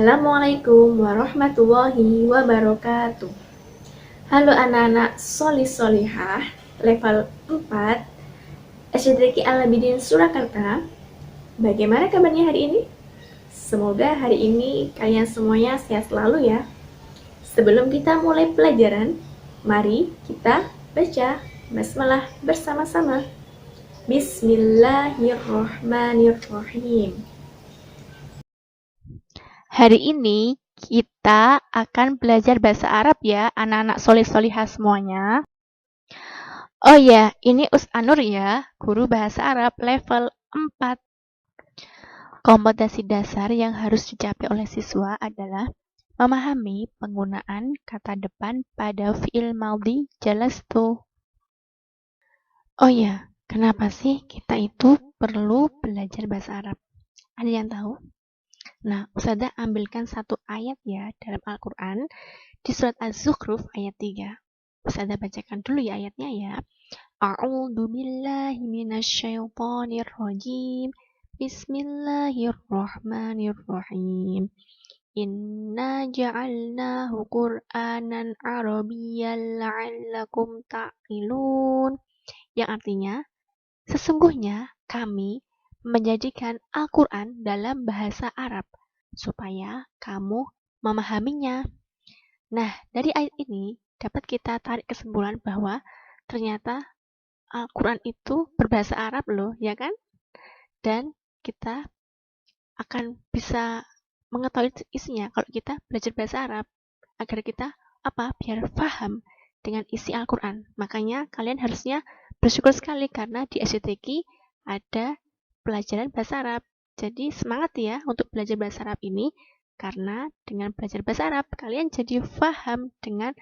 Assalamualaikum warahmatullahi wabarakatuh. Halo anak-anak solih-solihah level 4 SDQ Al-Abidin Surakarta. Bagaimana kabarnya hari ini? Semoga hari ini kalian semuanya sehat selalu ya. Sebelum kita mulai pelajaran, mari kita baca basmalah bersama-sama. Bismillahirrohmanirrohim. Hari ini kita akan belajar bahasa Arab ya, anak-anak solih-solihah semuanya. Oh ya, ini Anur ya, guru bahasa Arab level 4. Kompetensi dasar yang harus dicapai oleh siswa adalah memahami penggunaan kata depan pada fi'il madhi jalastu. Oh ya, kenapa sih kita itu perlu belajar bahasa Arab? Ada yang tahu? Nah, Ustazah ambilkan satu ayat ya dalam Al-Quran di surat Az-Zukhruf ayat 3. Ustazah bacakan dulu ya ayatnya ya. A'udzu billahi minasyaitonir rajim. Bismillahirrahmanirrahim. Inna ja'alnahu Qur'anan Arabiyyan la'allakum ta'qilun. Yang artinya, sesungguhnya kami menjadikan Al-Quran dalam bahasa Arab, supaya kamu memahaminya. Nah, dari ayat ini dapat kita tarik kesimpulan bahwa ternyata Al-Quran itu berbahasa Arab loh, ya kan? Dan kita akan bisa mengetahui isinya kalau kita belajar bahasa Arab, agar kita biar paham dengan isi Al-Quran. Makanya kalian harusnya bersyukur sekali karena di SCTQ ada pelajaran bahasa Arab. Jadi semangat ya untuk belajar bahasa Arab ini, karena dengan belajar bahasa Arab kalian jadi paham dengan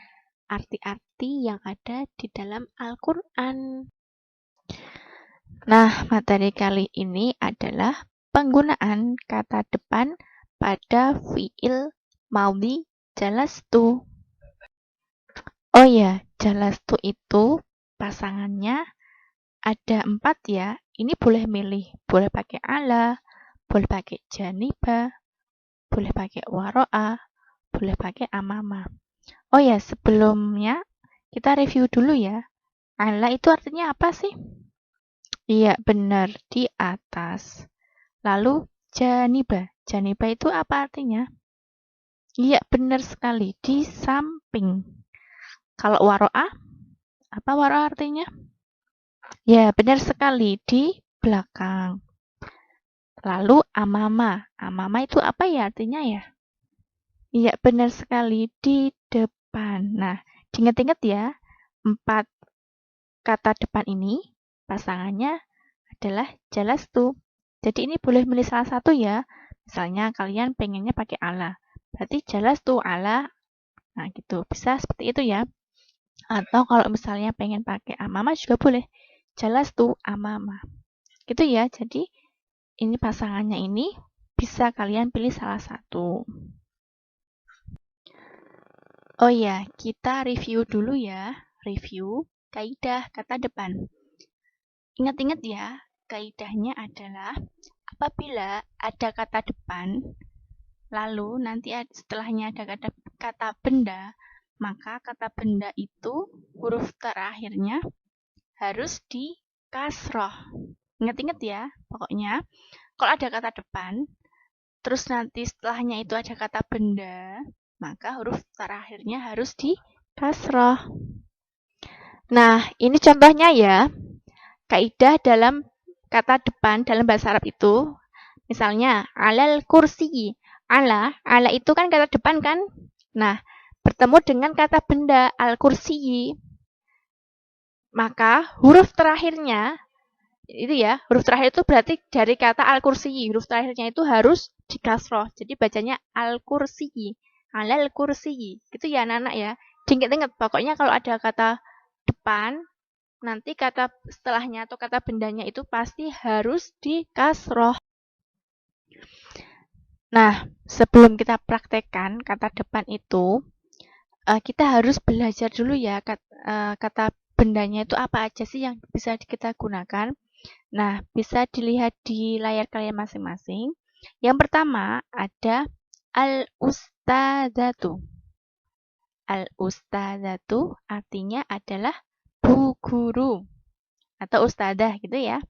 arti-arti yang ada di dalam Al-Quran. Nah, materi kali ini adalah penggunaan kata depan pada fi'il madhi jalastu. Oh ya, jalastu itu pasangannya ada 4 ya. Ini boleh milih, boleh pakai ala, boleh pakai janiba, boleh pakai waro'a, boleh pakai amama. Oh ya, sebelumnya kita review dulu ya. Ala itu artinya apa sih? Iya, benar, di atas. Lalu janiba. Janiba itu apa artinya? Iya, benar sekali, di samping. Kalau waro'a, apa waro'a artinya? Ya, benar sekali, di belakang. Lalu amama. Amama itu apa ya artinya ya? Iya, benar sekali, di depan. Nah, diingat-ingat ya, 4 kata depan ini pasangannya adalah jalastu. Jadi ini boleh milih salah satu ya. Misalnya kalian pengennya pakai ala. Berarti jalastu ala. Nah, gitu. Bisa seperti itu ya. Atau kalau misalnya pengen pakai amama juga boleh. Jalastu amama. Gitu ya. Jadi ini pasangannya ini bisa kalian pilih salah satu. Oh ya, kita review dulu ya. Review kaidah kata depan. Ingat-ingat ya, kaidahnya adalah apabila ada kata depan, lalu nanti setelahnya ada kata benda, maka kata benda itu huruf terakhirnya harus di kasroh. Ingat-ingat ya, pokoknya kalau ada kata depan, terus nanti setelahnya itu ada kata benda, maka huruf terakhirnya harus di kasroh. Nah, ini contohnya ya. Kaidah dalam kata depan dalam bahasa Arab itu, misalnya alal kursi. Ala itu kan kata depan kan? Nah, bertemu dengan kata benda al-kursi. Maka huruf terakhirnya itu ya, huruf terakhir itu berarti dari kata al-kursi. Huruf terakhirnya itu harus di kasroh. Jadi bacanya al-kursi. Alal kursi. Gitu ya anak-anak ya. Diingat-ingat pokoknya kalau ada kata depan, nanti kata setelahnya atau kata bendanya itu pasti harus di kasroh. Nah, sebelum kita praktekkan kata depan itu, kita harus belajar dulu ya kata bendanya itu apa aja sih yang bisa kita gunakan. Nah, bisa dilihat di layar kalian masing-masing. Yang pertama ada al-ustadzatu. Al-ustadzatu artinya adalah bu guru atau ustadzah gitu ya.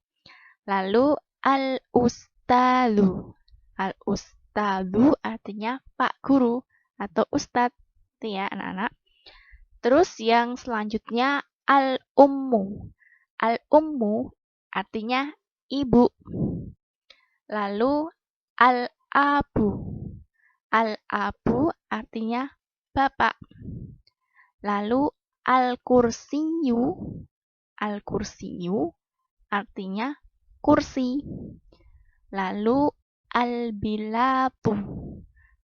Lalu al-ustadzu. Al-ustadzu artinya pak guru atau ustadz gitu ya anak-anak. Terus yang selanjutnya al-ummu. Al-ummu artinya ibu. Lalu al-abu. Al-abu artinya bapak. Lalu al-kursiyu. Al-kursiyu artinya kursi. Lalu al-bilatu.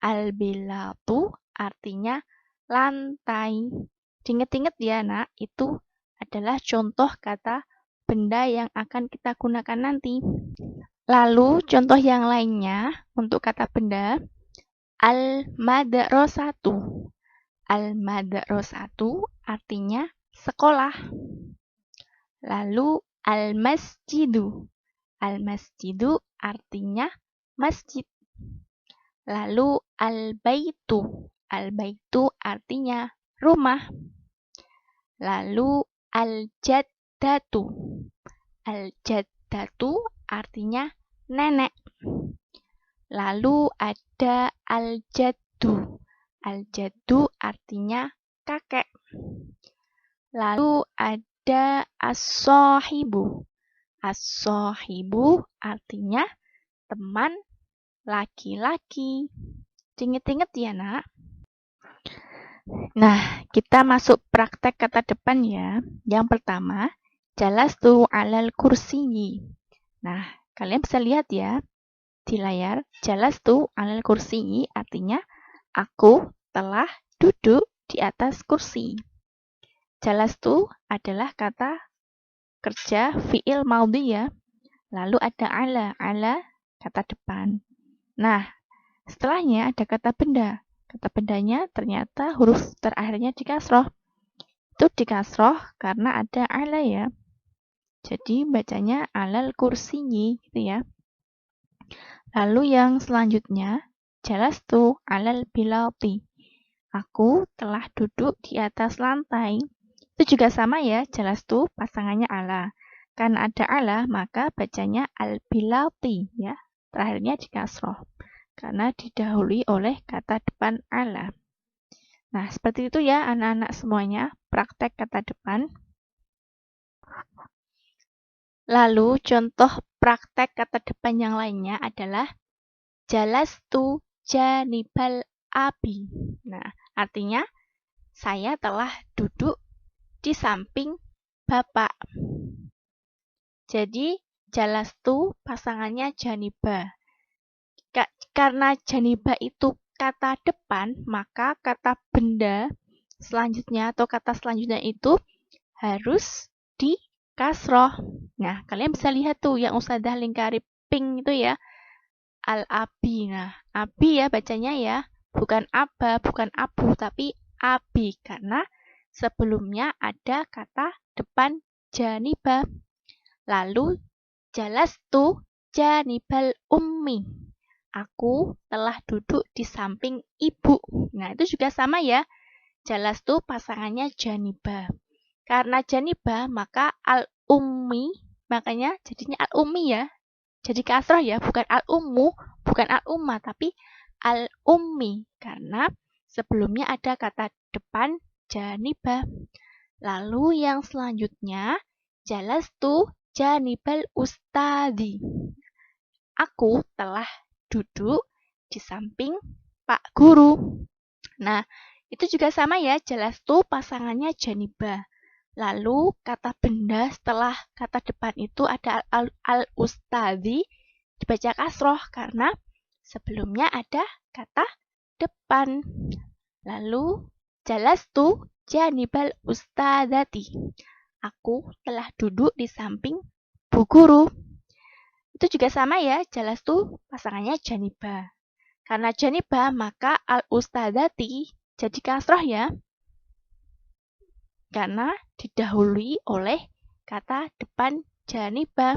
Al-bilatu artinya lantai. Ingat-ingat ya nak, itu adalah contoh kata benda yang akan kita gunakan nanti. Lalu contoh yang lainnya untuk kata benda, al-madrasatu. Al-madrasatu artinya sekolah. Lalu al-masjidu. Al-masjidu artinya masjid. Lalu al-baitu. Al-baitu artinya rumah. Lalu al-jaddatu. Al-jaddatu artinya nenek. Lalu ada al-jaddu. Al-jaddu artinya kakek. Lalu ada as-sohibu. As-sohibu artinya teman laki-laki. Ingat-ingat ya nak. Nah, kita masuk praktek kata depan ya. Yang pertama, jalastu alal kursiyi. Nah, kalian bisa lihat ya di layar, jalastu alal kursiyi artinya aku telah duduk di atas kursi. Jalastu adalah kata kerja fi'il maudhi ya. Lalu ada ala kata depan. Nah, setelahnya ada kata benda. Kata bendanya ternyata huruf terakhirnya di kasroh. Itu di kasroh karena ada ala ya. Jadi bacanya alal kursiyi gitu ya. Lalu yang selanjutnya, jalastu alal bilati. Aku telah duduk di atas lantai. Itu juga sama ya, jalastu pasangannya ala. Karena ada ala, maka bacanya al-bilati ya. Terakhirnya di kasroh. Karena didahului oleh kata depan ala. Nah, seperti itu ya anak-anak semuanya, praktek kata depan. Lalu contoh praktek kata depan yang lainnya adalah jalastu janibal abi. Nah, artinya saya telah duduk di samping bapak. Jadi jalastu pasangannya janiba. Karena janiba itu kata depan, maka kata benda selanjutnya atau kata selanjutnya itu harus di kasroh. Nah, kalian bisa lihat tuh yang Ustadzah lingkari pink itu ya. Al-abi. Nah, abi ya bacanya ya. Bukan aba, bukan abu, tapi abi. Karena sebelumnya ada kata depan janiba. Lalu, jalastu janibal ummi. Aku telah duduk di samping ibu. Nah, itu juga sama ya. Jalastu pasangannya janiba. Karena janiba, maka al-ummi, makanya jadinya al-ummi ya. Jadi kasroh ya, bukan al-ummu, bukan al-umma, tapi al-ummi. Karena sebelumnya ada kata depan janiba. Lalu yang selanjutnya, jalastu janibal ustadi. Aku telah duduk di samping Pak Guru. Nah, itu juga sama ya, jalastu pasangannya janiba. Lalu kata benda setelah kata depan itu ada al-ustadi dibaca kasroh karena sebelumnya ada kata depan. Lalu jalastu janibal ustadati. Aku telah duduk di samping Bu Guru. Itu juga sama ya, jalastu pasangannya janiba. Karena janiba maka al-ustadati jadi kasroh ya. Karena didahului oleh kata depan janiba.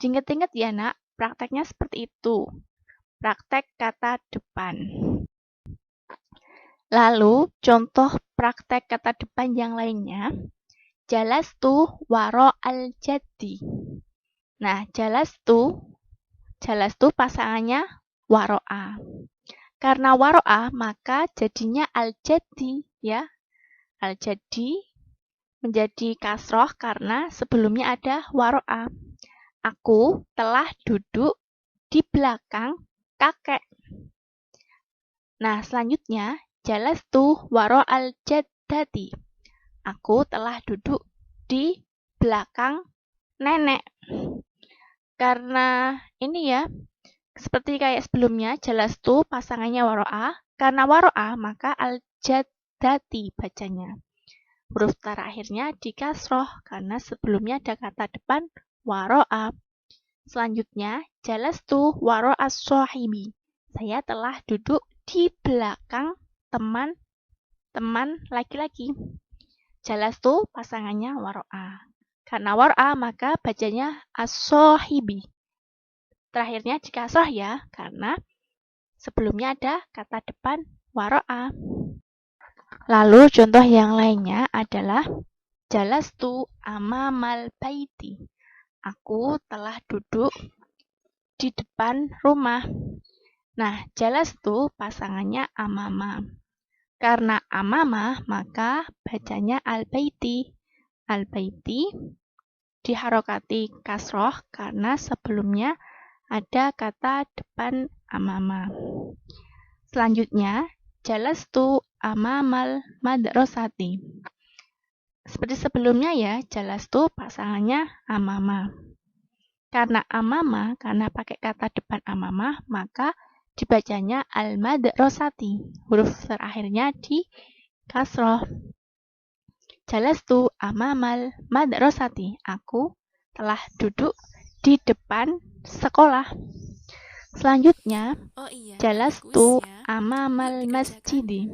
Ingat-ingat ya nak, prakteknya seperti itu. Praktek kata depan. Lalu, contoh praktek kata depan yang lainnya. Jalastu waro al-jaddi. Nah, jalastu pasangannya waro'a. Karena waro'a, maka jadinya al-jaddi, ya. Al-jaddi menjadi kasroh karena sebelumnya ada waro'a. Aku telah duduk di belakang kakek. Nah, selanjutnya, jalastu waro al-jaddati. Aku telah duduk di belakang nenek. Karena ini ya, seperti kayak sebelumnya, jalastu pasangannya waro'a. Karena waro'a, maka al-jaddati bacanya. Huruf terakhirnya di kasroh, karena sebelumnya ada kata depan waro'a. Selanjutnya, jalastu waro'a sohibi. Saya telah duduk di belakang teman laki-laki. Jalastu pasangannya waro'a. Karena waro'a maka bacanya as-sohibi. Terakhirnya dikasroh ya, karena sebelumnya ada kata depan waro'a. Lalu contoh yang lainnya adalah jalastu amamal baiti. Aku telah duduk di depan rumah. Nah, jalastu pasangannya amama. Karena amama, maka bacanya al-baiti. Al-baiti diharokati kasroh karena sebelumnya ada kata depan amama. Selanjutnya, jalastu amamal madrasati. Seperti sebelumnya ya, jalastu pasangannya amama. Karena amama, karena pakai kata depan amama, maka dibacanya al-madrasati. Huruf terakhirnya di kasroh. Jalastu amamal madrasati. Aku telah duduk di depan sekolah. Selanjutnya, jalastu amamal masjidi.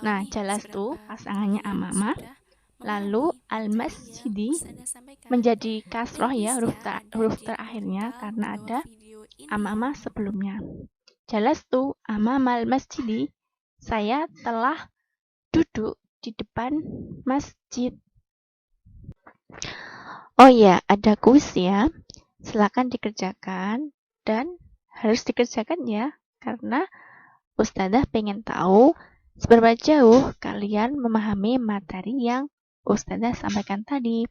Nah, jalastu pasangannya amama. Lalu al-masjidi menjadi kasroh ya, huruf terakhirnya karena ada amama sebelumnya. Jalastu amamal masjidi. Saya telah duduk di depan masjid. Oh ya, ada kuis ya. Silakan dikerjakan dan harus dikerjakan ya, karena Ustadzah pengen tahu seberapa jauh kalian memahami materi yang Ustadzah sampaikan tadi.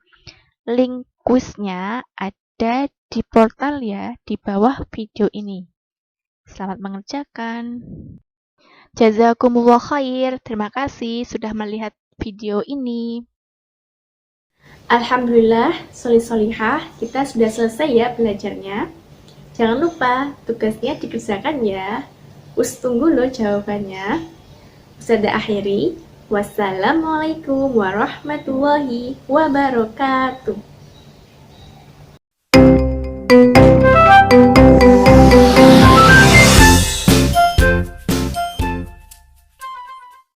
Link kuisnya ada di portal ya, di bawah video ini. Selamat mengerjakan. Jazakumullah khair. Terima kasih sudah melihat video ini. Alhamdulillah, solih-solihah, kita sudah selesai ya belajarnya. Jangan lupa, tugasnya dikerjakan ya. Tunggu loh jawabannya. Ustadzah akhiri. Wassalamualaikum warahmatullahi wabarakatuh.